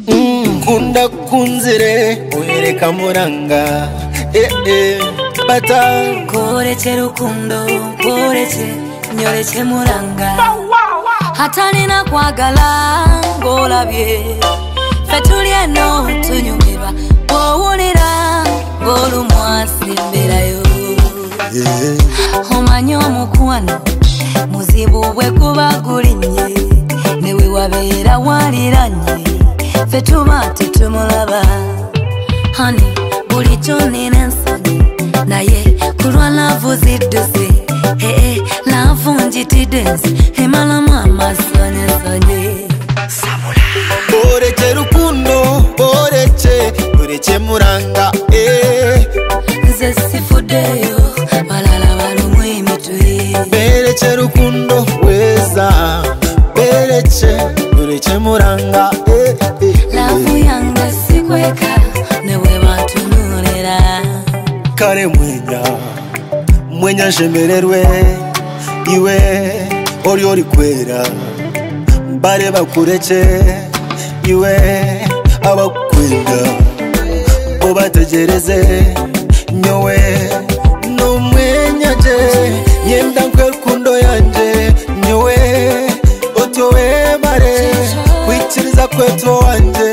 Kunda kunzire uhereka muranga bata Koreke rukundo koreke nyoreke muranga Hatani na kwagala ngolabye Fetulie no tunyumirwa Owulira ngolu mwasi mberayo Omanyo mukwano muzibu bwe kuba gulinye Newe wabeera waliranye Fetuba tetumulaba Honey bulicho nina nsonyi Naye kulwa lavu zidduse Lavu njitidensi Hemala mama sonye Boreke rukundo boreke muranga Nze sifudeyo balala balumwe emitwe Bereke rukundo weza Bereke muranga Lavu yange sikweka newe batunulira Kare mwenya jemererwe Iwe ori kwera Bare bakureke Iwe abakwenda Obategereze Nyowe no mwenya je Yenda nkwe rukundo yanje Nyowe otyowe bare Kwitiriza kweto wanje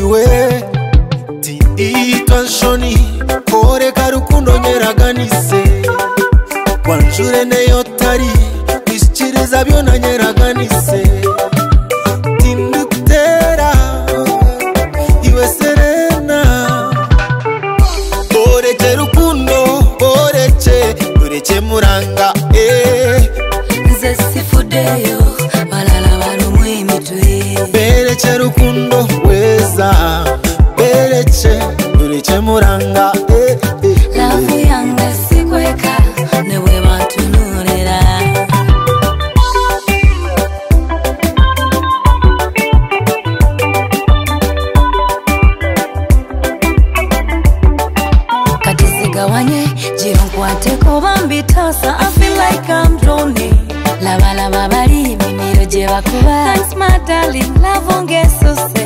Iwe Ti itwanshoni Koreka rukundo nyeraganise Wanjure neyo tari Kwishikiriza byona nyeraganise Tindutera Iwe serena Boreke rukundo boreke muranga Nze sifudeyo balala balumwe emitwe Bereke rukundo weza Bereke muranga Lavu yange sikweka newe batunulira Kati zigawanye jironkwateko bambitasa I feel like I'm drowning Laba bali mimiro je bakuba Thanks my darling love ongesose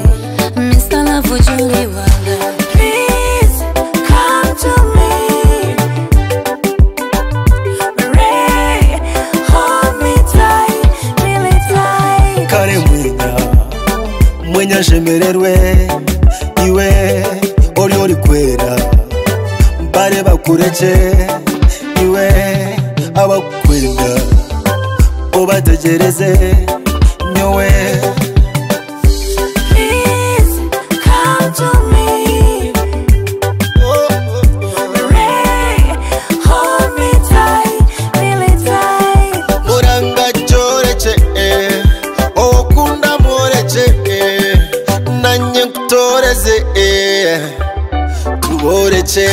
Mr. Love Julie Wanga Please come to me Ray, hold me tight, really tight Kare mwenya jemererwe Iwe ori kwera Bare bakureke Iwe abakwenda Obategereze Nyowe Please come to me Ray, hold me tight, really tight Muranga choreke Okunda moreke Nanye kutoreze Tuboreke